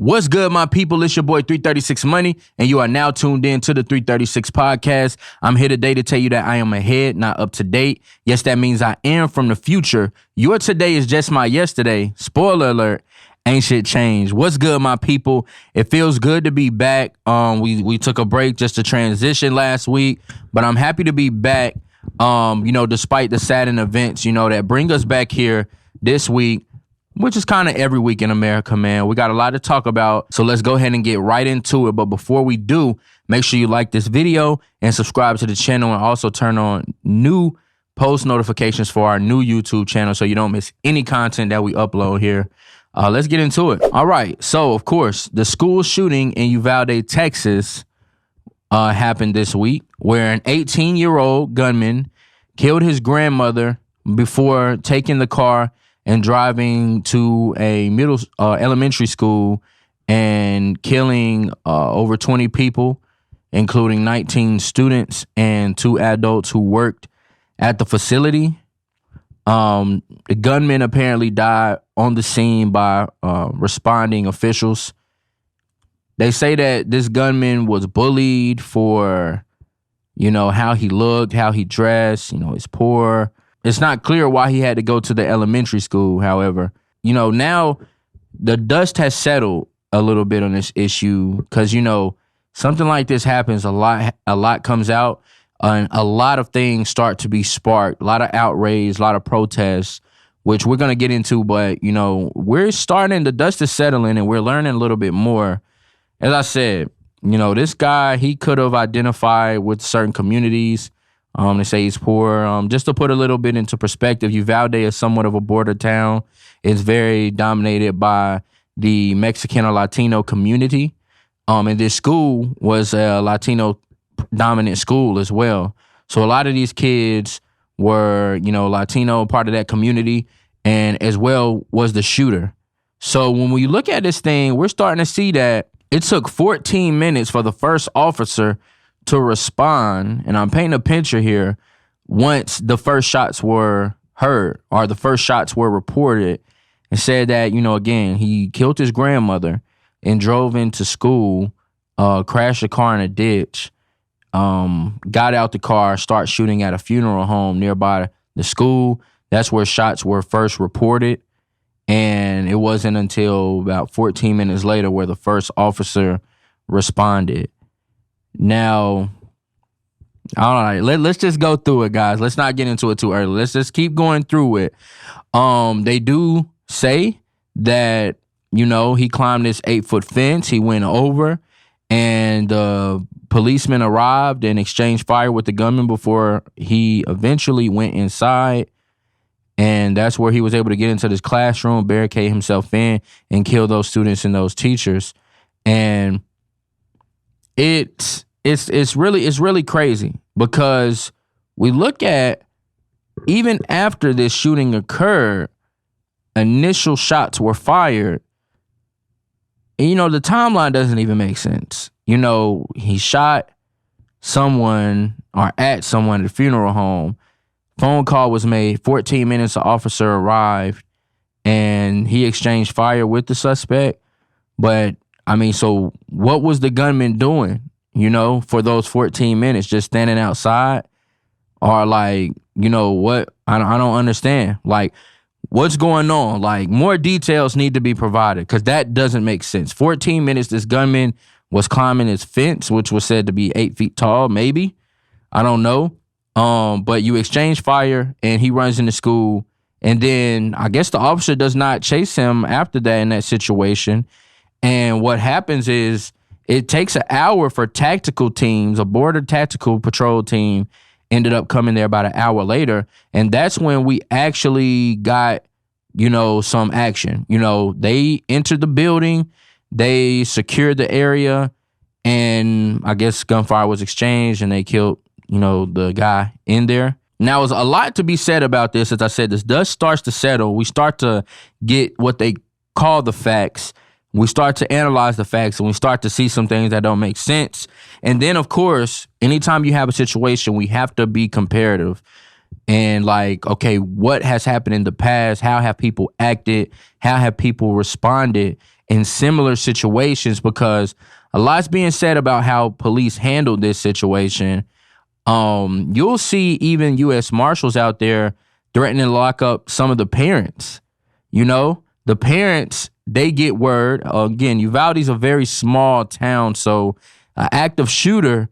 What's good, my people? It's your boy 336 Money, and you are now tuned in to the 336 podcast. I'm here today to tell you that I am ahead, not up to date. Yes, that means I am from the future. Your today is just my yesterday. Spoiler alert, ain't shit changed. What's good, my people? It feels good to be back. We took a break just to transition last week, but I'm happy to be back. Despite the saddening events, that bring us back here this week, which is kind of every week in America, man. We got a lot to talk about, so let's go ahead and get right into it. But before we do, make sure you like this video and subscribe to the channel, and also turn on new post notifications for our new YouTube channel so you don't miss any content that we upload here. Let's get into it. All right, so of course, the school shooting in Uvalde, Texas happened this week, where an 18-year-old gunman killed his grandmother before taking the car and driving to a elementary school and killing over 20 people, including 19 students and 2 adults who worked at the facility. The gunman apparently died on the scene by responding officials. They say that this gunman was bullied for, how he looked, how he dressed, he's poor. It's not clear why he had to go to the elementary school, however. Now the dust has settled a little bit on this issue because, something like this happens, a lot comes out, and a lot of things start to be sparked, a lot of outrage, a lot of protests, which we're going to get into. But, we're starting, the dust is settling, and we're learning a little bit more. As I said, this guy, he could have identified with certain communities. They say he's poor. Just to put a little bit into perspective, Uvalde is somewhat of a border town. It's very dominated by the Mexican or Latino community. And this school was a Latino dominant school as well. So a lot of these kids were, Latino, part of that community, and as well was the shooter. So when we look at this thing, we're starting to see that it took 14 minutes for the first officer to respond, and I'm painting a picture here, once the first shots were heard or the first shots were reported, and said that, again, he killed his grandmother and drove into school, crashed a car in a ditch, got out the car, start shooting at a funeral home nearby the school. That's where shots were first reported, and it wasn't until about 14 minutes later where the first officer responded. Now, all right, let's just go through it, guys. Let's not get into it too early. Let's just keep going through it. They do say that, he climbed this 8-foot fence. He went over, and the policeman arrived and exchanged fire with the gunman before he eventually went inside. And that's where he was able to get into this classroom, barricade himself in, and kill those students and those teachers. And it's really crazy, because we look at, even after this shooting occurred, initial shots were fired. And, the timeline doesn't even make sense. He shot someone or at someone at a funeral home. Phone call was made. 14 minutes, the officer arrived, and he exchanged fire with the suspect. But, so what was the gunman doing, for those 14 minutes? Just standing outside? Or what? I don't understand. What's going on? More details need to be provided, because that doesn't make sense. 14 minutes, this gunman was climbing his fence, which was said to be 8 feet tall, maybe. I don't know. But you exchange fire, and he runs into school, and then I guess the officer does not chase him after that in that situation. And what happens is, it takes an hour for tactical teams, a border tactical patrol team ended up coming there about an hour later. And that's when we actually got, some action. They entered the building, they secured the area, and I guess gunfire was exchanged, and they killed, the guy in there. Now, there's a lot to be said about this. As I said, this dust starts to settle. We start to get what they call the facts. We start to analyze the facts, and we start to see some things that don't make sense. And then, of course, anytime you have a situation, we have to be comparative. And okay, what has happened in the past? How have people acted? How have people responded? in similar situations, because a lot's being said about how police handled this situation. You'll see even U.S. Marshals out there threatening to lock up some of the parents. The parents, they get word. Again, Uvalde's a very small town, so an active shooter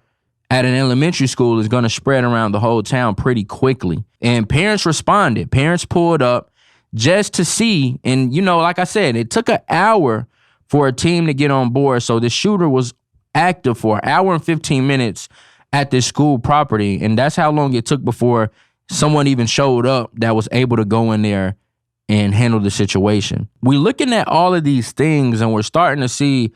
at an elementary school is going to spread around the whole town pretty quickly. And parents responded. Parents pulled up just to see. And, like I said, it took an hour for a team to get on board. So the shooter was active for an hour and 15 minutes at this school property. And that's how long it took before someone even showed up that was able to go in there and handle the situation. We're looking at all of these things and we're starting to see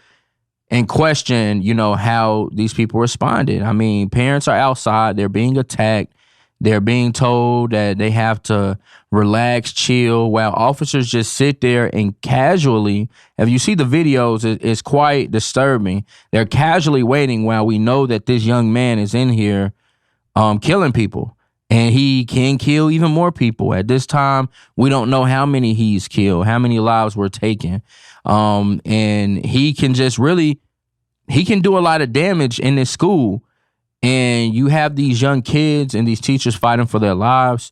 and question, how these people responded. I mean, parents are outside, they're being attacked, they're being told that they have to relax, chill, while officers just sit there and casually, if you see the videos, it's quite disturbing. They're casually waiting while we know that this young man is in here killing people. And he can kill even more people. At this time, we don't know how many he's killed, how many lives were taken. And he can he can do a lot of damage in this school. And you have these young kids and these teachers fighting for their lives,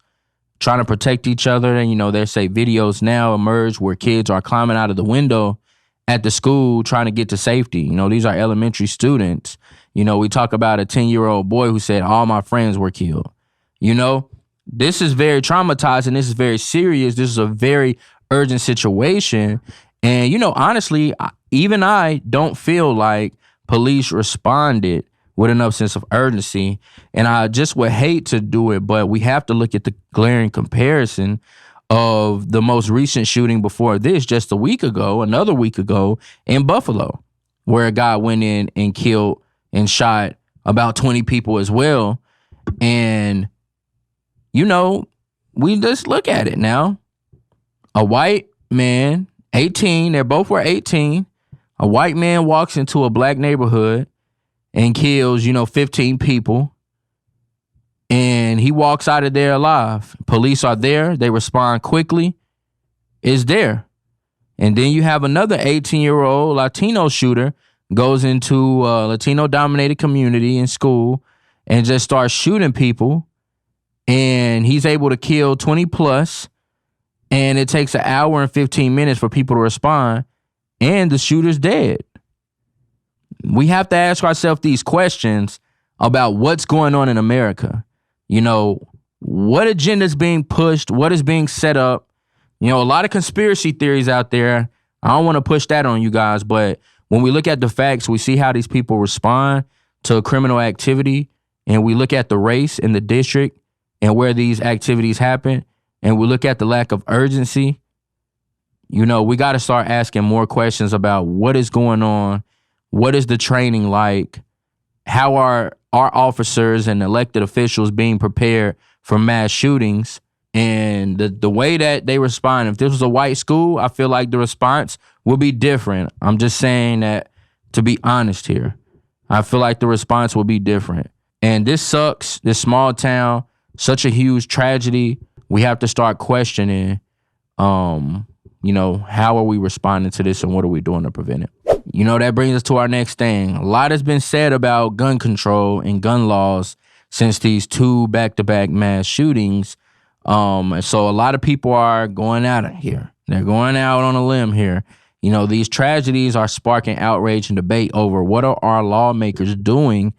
trying to protect each other. And, they say videos now emerge where kids are climbing out of the window at the school trying to get to safety. These are elementary students. We talk about a 10-year-old boy who said, all my friends were killed. This is very traumatizing. This is very serious. This is a very urgent situation. And, honestly, even I don't feel like police responded with enough sense of urgency. And I just would hate to do it, but we have to look at the glaring comparison of the most recent shooting before this, just another week ago in Buffalo, where a guy went in and killed and shot about 20 people as well. And we just look at it now. A white man, 18, they both were 18. A white man walks into a black neighborhood and kills, 15 people. And he walks out of there alive. Police are there. They respond quickly. It's there. And then you have another 18-year-old Latino shooter goes into a Latino-dominated community in school and just starts shooting people. And he's able to kill 20 plus, and it takes an hour and 15 minutes for people to respond, and the shooter's dead. We have to ask ourselves these questions about what's going on in America. What agenda is being pushed? What is being set up? A lot of conspiracy theories out there. I don't want to push that on you guys, but when we look at the facts, we see how these people respond to criminal activity, and we look at the race in the district and where these activities happen, and we look at the lack of urgency. We got to start asking more questions about what is going on. What is the training like? How are our officers and elected officials being prepared for mass shootings? And the way that they respond, if this was a white school, I feel like the response will be different. I'm just saying that to be honest here. I feel like the response will be different. And this sucks, this small town, such a huge tragedy. We have to start questioning, how are we responding to this and what are we doing to prevent it? That brings us to our next thing. A lot has been said about gun control and gun laws since these two back-to-back mass shootings. So a lot of people are going out here. They're going out on a limb here. These tragedies are sparking outrage and debate over what are our lawmakers doing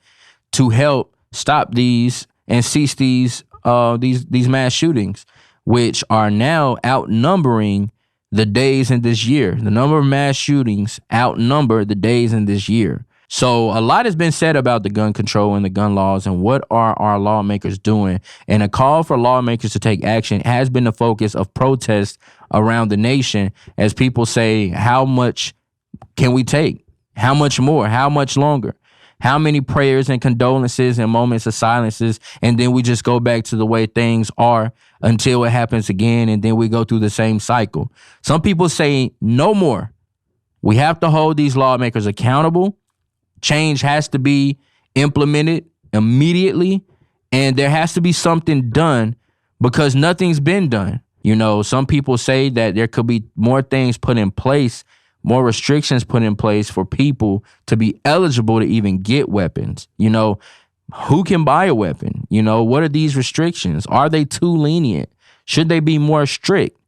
to help stop these and cease these mass shootings, which are now outnumbering the days in this year. The number of mass shootings outnumber the days in this year. So a lot has been said about the gun control and the gun laws and what are our lawmakers doing. And a call for lawmakers to take action has been the focus of protests around the nation as people say, how much can we take? How much more? How much longer? How many prayers and condolences and moments of silences, and then we just go back to the way things are until it happens again, and then we go through the same cycle. Some people say no more. We have to hold these lawmakers accountable. Change has to be implemented immediately, and there has to be something done because nothing's been done. Some people say that there could be more things put in place more restrictions put in place for people to be eligible to even get weapons. You know, who can buy a weapon? You know, what are these restrictions? Are they too lenient? Should they be more strict?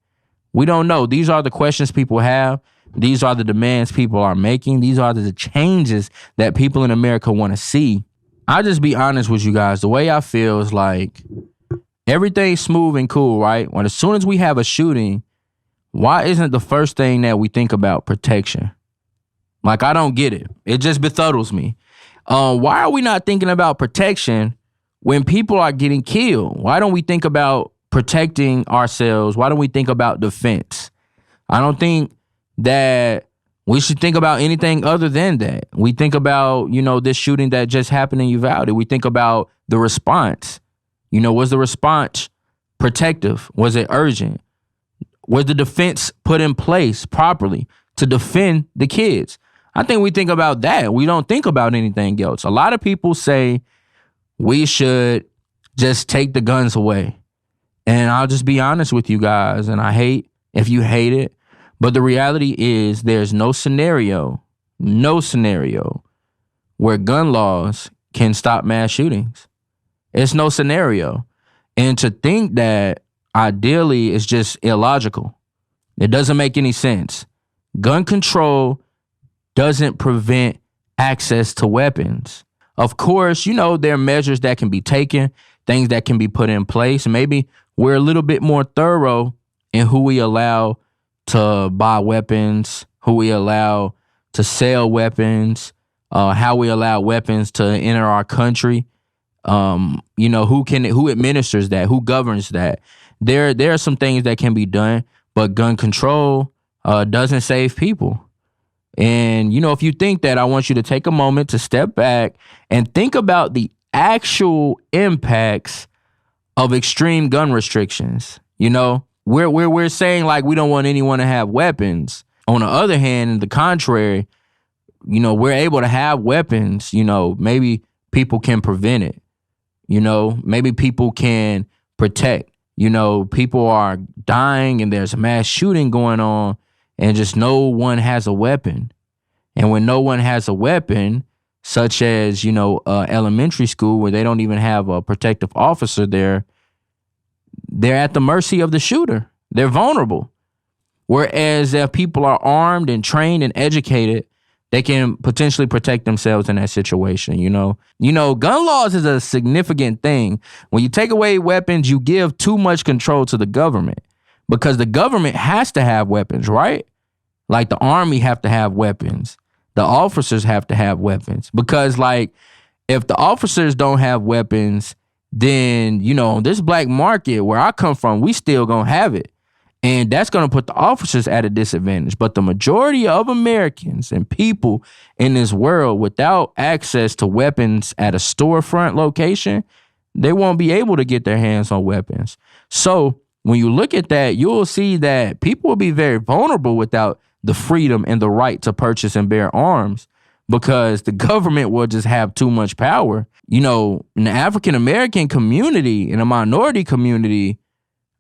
We don't know. These are the questions people have. These are the demands people are making. These are the changes that people in America want to see. I'll just be honest with you guys. The way I feel is like everything's smooth and cool, right? When as soon as we have a shooting, why isn't the first thing that we think about protection? Like, I don't get it. It just befuddles me. Why are we not thinking about protection when people are getting killed? Why don't we think about protecting ourselves? Why don't we think about defense? I don't think that we should think about anything other than that. We think about, you know, this shooting that just happened in Uvalde. We think about the response. You know, was the response protective? Was it urgent? Was the defense put in place properly to defend the kids? I think we think about that. We don't think about anything else. A lot of people say we should just take the guns away. And I'll just be honest with you guys, and I hate if you hate it, but the reality is there's no scenario where gun laws can stop mass shootings. It's no scenario. And to think that ideally is just illogical. It doesn't make any sense. Gun control doesn't prevent access to weapons. Of course, you know, there are measures that can be taken, things that can be put in place. Maybe we're a little bit more thorough in who we allow to buy weapons, who we allow to sell weapons, how we allow weapons to enter our country. You know, who administers that, who governs that. There are some things that can be done, but gun control doesn't save people. And, you know, if you think that, I want you to take a moment to step back and think about the actual impacts of extreme gun restrictions. You know, we're saying like we don't want anyone to have weapons. On the other hand, in the contrary, you know, we're able to have weapons. You know, maybe people can prevent it. You know, maybe people can protect. You know, people are dying and there's a mass shooting going on and just no one has a weapon. And when no one has a weapon, such as, you know, elementary school where they don't even have a protective officer there, they're at the mercy of the shooter. They're vulnerable. Whereas if people are armed and trained and educated, they can potentially protect themselves in that situation, you know. You know, gun laws is a significant thing. When you take away weapons, you give too much control to the government because the government has to have weapons, right? Like the army have to have weapons. The officers have to have weapons because, like, if the officers don't have weapons, then, you know, this black market where I come from, we still gonna have it. And that's going to put the officers at a disadvantage. But the majority of Americans and people in this world without access to weapons at a storefront location, they won't be able to get their hands on weapons. So when you look at that, you'll see that people will be very vulnerable without the freedom and the right to purchase and bear arms because the government will just have too much power. You know, in the African-American community, in a minority community,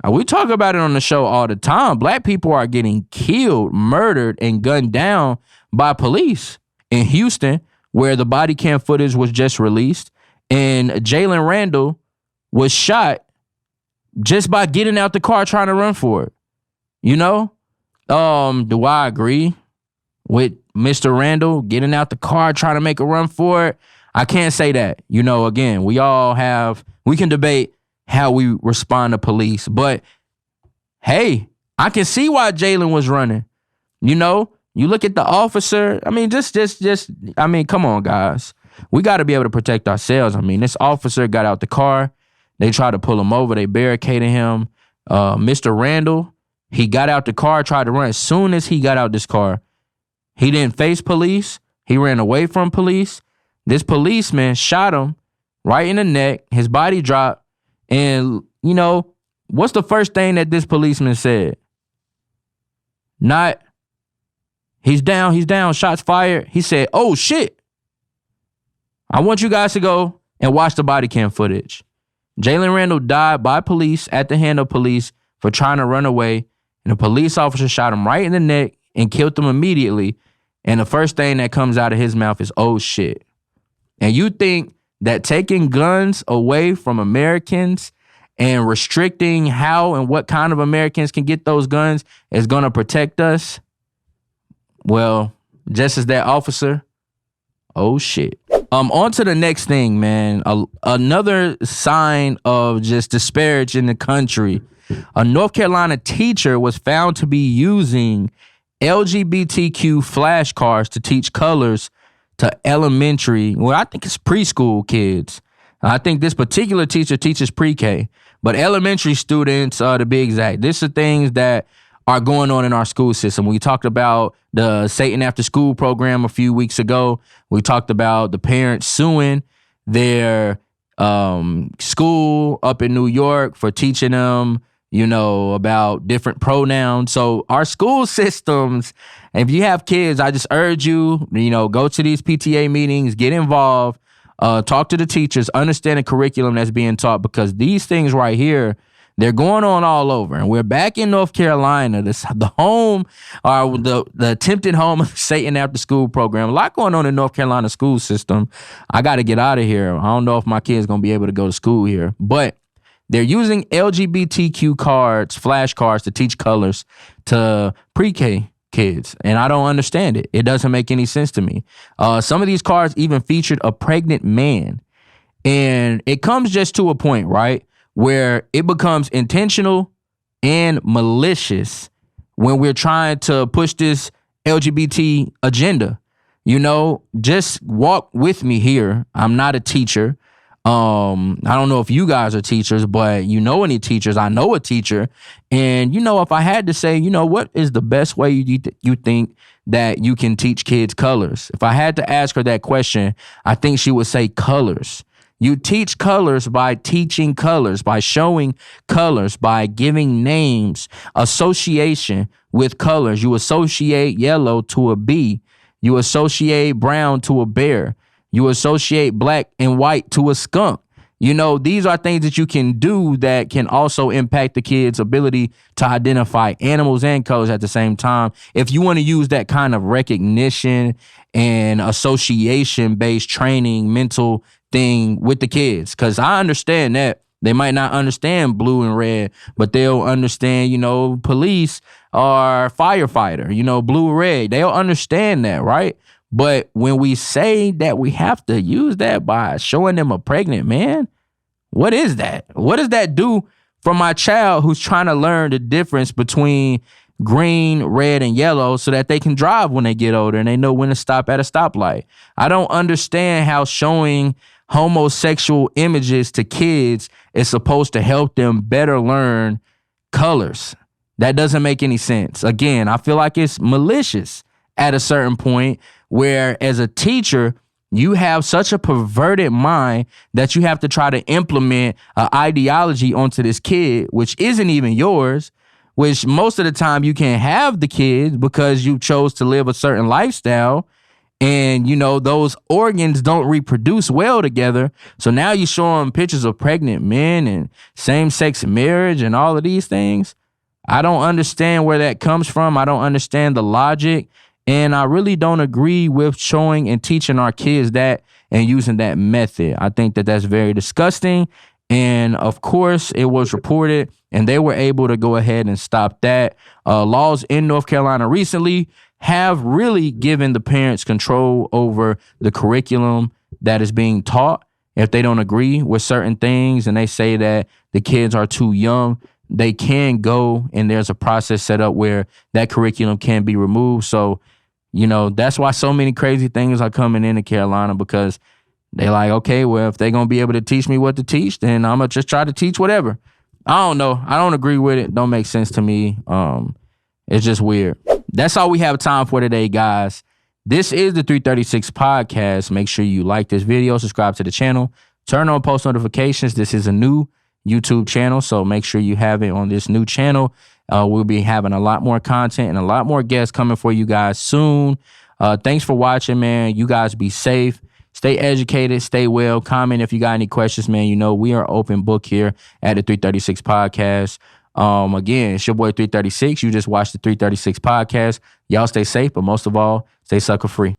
we talk about it on the show all the time. Black people are getting killed, murdered, and gunned down by police. In Houston, where the body cam footage was just released, and Jalen Randall was shot just by getting out the car trying to run for it. You know? Do I agree with Mr. Randall getting out the car trying to make a run for it? I can't say that. You know, again, we can debate how we respond to police. But hey, I can see why Jalen was running. You know, you look at the officer. I mean, come on, guys. We got to be able to protect ourselves. I mean, this officer got out the car. They tried to pull him over. They barricaded him. Mr. Randall, he got out the car, tried to run. As soon as he got out this car, he didn't face police. He ran away from police. This policeman shot him right in the neck. His body dropped. And, you know, what's the first thing that this policeman said? Not, he's down, shots fired. He said, oh, shit. I want you guys to go and watch the body cam footage. Jalen Randall died by police at the hand of police for trying to run away. And a police officer shot him right in the neck and killed them immediately. And the first thing that comes out of his mouth is, oh shit. And you think that taking guns away from Americans and restricting how and what kind of Americans can get those guns is going to protect us? Well, just as that officer, oh shit. On to the next thing, man. Another sign of just disparaging the country. A North Carolina teacher was found to be using LGBTQ flashcards to teach colors to elementary, well, I think it's preschool kids. I think this particular teacher teaches pre-K, but elementary students, to be exact. This are things that are going on in our school system. We talked about the Satan After School program a few weeks ago. We talked about the parents suing their school up in New York for teaching them, about different pronouns. So our school systems, if you have kids, I just urge you, go to these PTA meetings, get involved, talk to the teachers, understand the curriculum that's being taught, because these things right here, they're going on all over. And we're back in North Carolina, the home, or the attempted home of the Satan After School program. A lot going on in North Carolina school system. I got to get out of here. I don't know if my kid's going to be able to go to school here. But they're using LGBTQ flashcards to teach colors to pre-K kids. And I don't understand it. It doesn't make any sense to me. Some of these cards even featured a pregnant man. And it comes just to a point, right, where it becomes intentional and malicious when we're trying to push this LGBT agenda. Just walk with me here. I'm not a teacher. I don't know if you guys are teachers, but any teachers. I know a teacher. And, if I had to say, what is the best way you think that you can teach kids colors? If I had to ask her that question, I think she would say colors. You teach colors by teaching colors, by showing colors, by giving names, association with colors. You associate yellow to a bee. You associate brown to a bear. You associate black and white to a skunk. These are things that you can do that can also impact the kid's ability to identify animals and colors at the same time. If you want to use that kind of recognition and association-based training, mental thing with the kids, because I understand that they might not understand blue and red, but they'll understand, police or firefighter, blue, red. They'll understand that, right? But when we say that we have to use that by showing them a pregnant man, what is that? What does that do for my child who's trying to learn the difference between green, red, and yellow so that they can drive when they get older and they know when to stop at a stoplight? I don't understand how showing homosexual images to kids is supposed to help them better learn colors. That doesn't make any sense. Again, I feel like it's malicious at a certain point, where as a teacher, you have such a perverted mind that you have to try to implement an ideology onto this kid, which isn't even yours, which most of the time you can't have the kids because you chose to live a certain lifestyle. And, those organs don't reproduce well together. So now you show them pictures of pregnant men and same-sex marriage and all of these things. I don't understand where that comes from. I don't understand the logic. And I really don't agree with showing and teaching our kids that and using that method. I think that that's very disgusting. And of course, it was reported and they were able to go ahead and stop that. Laws in North Carolina recently have really given the parents control over the curriculum that is being taught. If they don't agree with certain things and they say that the kids are too young, they can go and there's a process set up where that curriculum can be removed. So, that's why so many crazy things are coming into Carolina, because they like, okay, well, if they're going to be able to teach me what to teach, then I'm going to just try to teach whatever. I don't know. I don't agree with it. Don't make sense to me. It's just weird. That's all we have time for today, guys. This is the 336 podcast. Make sure you like this video, subscribe to the channel, turn on post notifications. This is a new YouTube channel, so make sure you have it on this new channel. We'll be having a lot more content and a lot more guests coming for you guys soon. Thanks for watching, man. You guys be safe. Stay educated. Stay well. Comment if you got any questions, man. We are open book here at the 336 podcast. Again, it's your boy 336. You just watched the 336 podcast. Y'all stay safe, but most of all, stay sucker free.